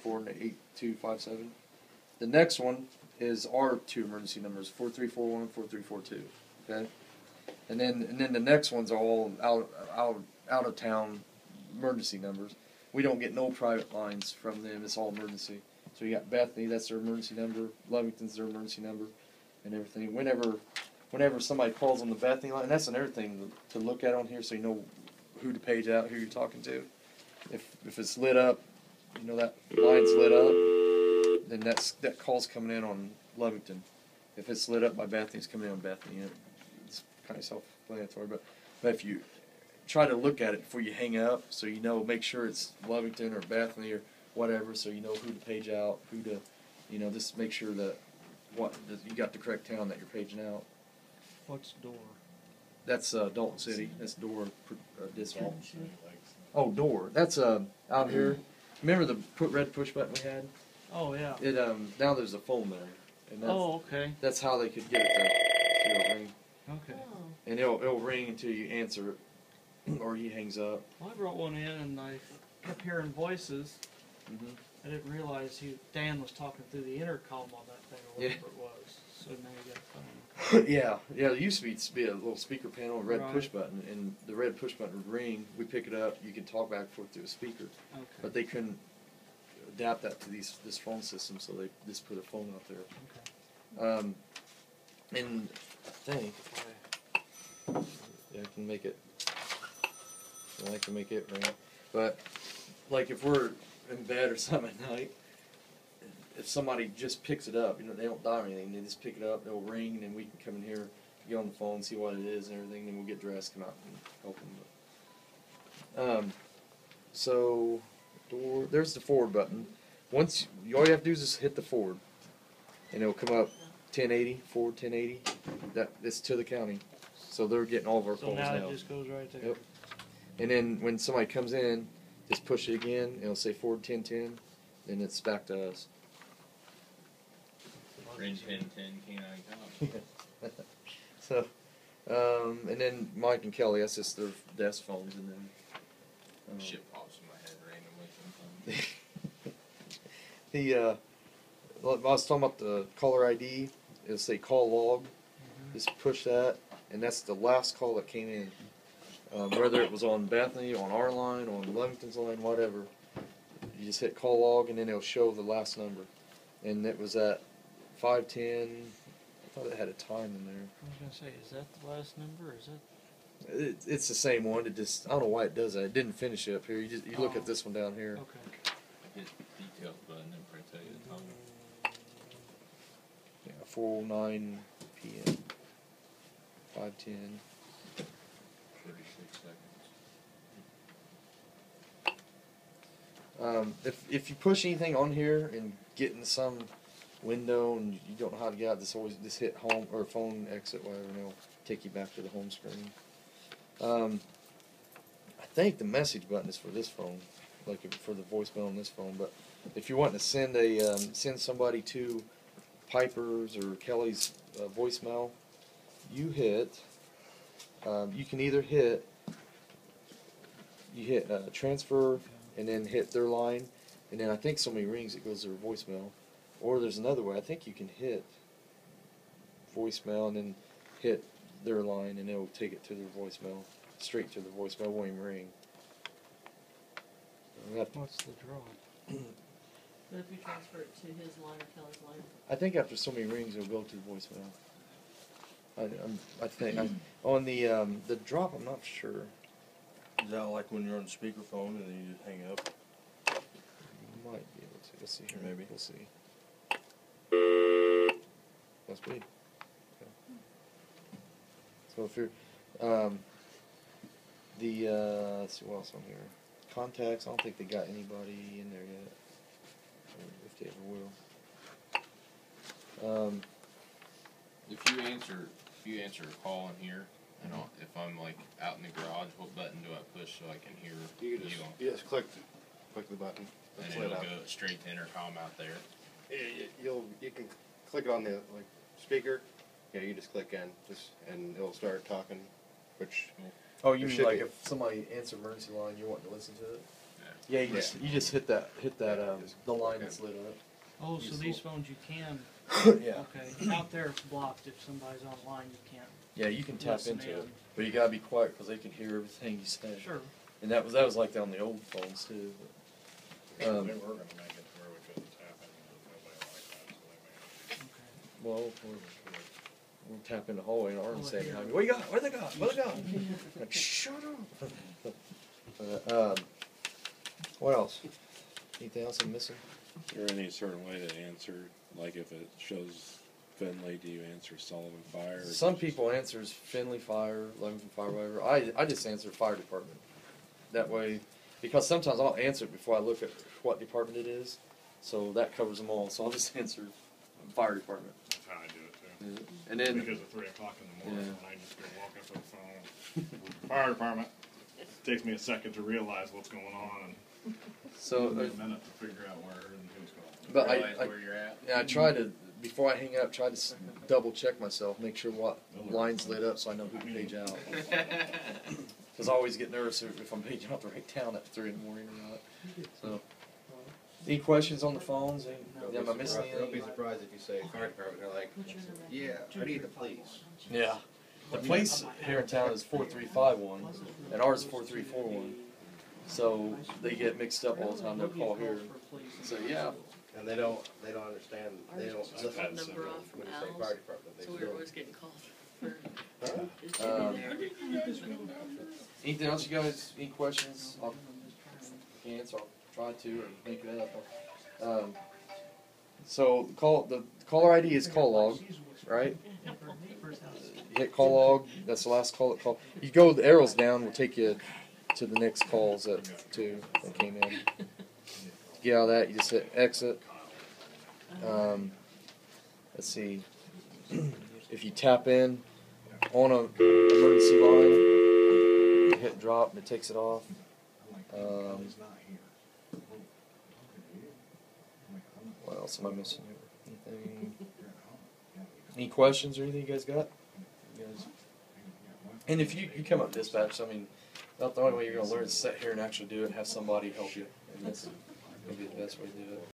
434 and 8257. The next one is our two emergency numbers, 4341 and 4342. Okay, and then the next ones are all out of town emergency numbers. We don't get no private lines from them. It's all emergency. So you got Bethany, that's their emergency number. Lovington's their emergency number, and everything. Whenever somebody calls on the Bethany line, and that's another thing to look at on here, so you know who to page out, who you're talking to. If it's lit up, you know that line's lit up, then that call's coming in on Lovington. If it's lit up by Bethany, it's coming in on Bethany. It's kind of self-explanatory, but if you try to look at it before you hang up, so you know, make sure it's Lovington or Bethany or whatever, so you know who to page out, just make sure that you got the correct town that you're paging out. What's door? That's Dalton City. That's Door Dispatch. Oh, Door. That's out here. Remember the red push button we had? Oh yeah. It now there's a phone there, and okay. That's how they could get it to ring. Okay. And it'll ring until you answer it, or he hangs up. Well, I brought one in and I kept hearing voices. Mm-hmm. I didn't realize Dan was talking through the intercom on that thing or whatever it was. So now you got a phone. Yeah. There used to be a little speaker panel, a red Right. push button, and the red push button would ring. We pick it up. You could talk back and forth through a speaker. Okay. But they couldn't adapt that to this phone system, so they just put a phone out there. Okay. And I think I can make it. I can make it ring. But like if we're in bed or something at night, if somebody just picks it up, they don't dial or anything. They just pick it up. It'll ring, and then we can come in here, get on the phone, see what it is and everything. Then we'll get dressed, come out, and help them. So door. There's the forward button. All you have to do is just hit the forward, and it'll come up 1080 forward 1080. It's to the county, so they're getting all of our calls now. So now it just goes right there. Yep. And then when somebody comes in, just push it again, and it'll say forward 1010, and it's back to us. Range 1010 K9 So, and then Mike and Kelly, that's just their desk phones, and then shit pops in my head randomly sometimes. I was talking about the caller ID. It'll say call log. Mm-hmm. Just push that, and that's the last call that came in. Whether it was on Bethany, on our line, on Lovington's line, whatever. You just hit call log, and then it'll show the last number. And it was at 510. I thought it had a time in there. I was gonna say, is that the last number, or is that? It's the same one. It just, I don't know why it does that. It didn't finish up here. You look at this one down here. Okay. I hit details button and for tell you the time. Yeah, 4:09 p.m. 5:10. 36 seconds. If you push anything on here and get in some window and you don't know how to get out, just hit home or phone exit, whatever, and it'll take you back to the home screen. I think the message button is for this phone, like for the voicemail on this phone. But if you're wanting to send somebody to Piper's or Kelly's voicemail, you hit. You can either hit transfer and then hit their line, and then I think so many rings it goes to their voicemail. Or there's another way. I think you can hit voicemail and then hit their line, and it'll take it to their voicemail, straight to their voicemail. It won't even ring. What's the draw? But if you transfer it to his line or Kelly's line? I think after so many rings, it'll go to the voicemail. I think on the drop, I'm not sure. Is that like when you're on speakerphone and then you just hang up? You might be able to. Let's see here. Maybe. We'll see. Must be. Okay. So if you're let's see what else on here. Contacts. I don't think they got anybody in there yet. Or if they ever will. If you answer a call in here, and if I'm like out in the garage, what button do I push so I can hear You just click the button. and Let's it'll let go out. straight to intercom out there. You can click it on the speaker. Yeah, you just click in, and it'll start talking. Which Oh, you There mean should like be. if somebody answers emergency line, you want to listen to it? Yeah, you just hit that the line that's lit Oh, so these phones you can, up. Yeah. okay, out there it's blocked, if somebody's online, you can't. Yeah, you can tap Listen into in. it, but you gotta be quiet because they can hear everything you say. Sure. And that was like that on the old phones too. They But, were gonna make it to where we couldn't tap in, but nobody liked that, so they made it. Okay. well, we'll tap in the hallway and Arden's saying behind me, "What you got? What they got? What they got?" Like, shut up. What else? Anything else I'm missing? Is there any certain way to answer? Like if it shows Finley, do you answer Sullivan Fire? Or Some just- people answers Finley Fire, Leamington Fire, whatever. I just answer fire department. That way, because sometimes I'll answer it before I look at what department it is, so that covers them all. So I'll just answer fire department. That's how I do it too. And then Because at 3 o'clock in the morning, Yeah. when I just go walk up to the phone, fire department. It takes me a second to realize what's going on, so, and a minute to figure out where and who's calling. but Realize I where you're at. yeah, I try to before I hang up, try to double check myself, make sure what line's lit up, so I know who to page out. Because I always get nervous if I'm paging out the right town at 3 in the morning or not. So, any questions on the phones? Am I missing Don't be anything? surprised if you say fire department, they're like, yeah, I need the police. Yeah. The police here in town is 4351, and ours is 4341. So they get mixed up all the time. They'll call here and say, "Yeah, And they don't understand, they don't Ours was listen phone number off from when you say Al's, fire department, they so we were still. always getting called for, Huh? is Jimmy there? anything else, you guys? Any questions? I'll answer. I'll try to or make it up. So the caller ID is call log, right? You hit call log. That's the last call. You go the arrows down. Will take you to the next calls that came in. Get out of that. You just hit exit. Let's see. If you tap in on a emergency line, you hit drop and it takes it off. What else am I missing here? Anything? Any questions or anything you guys got? You guys? And if you come up dispatch, I mean, not the only way you're going to learn is sit here and actually do it and have somebody help you. And that's maybe the best way to do it.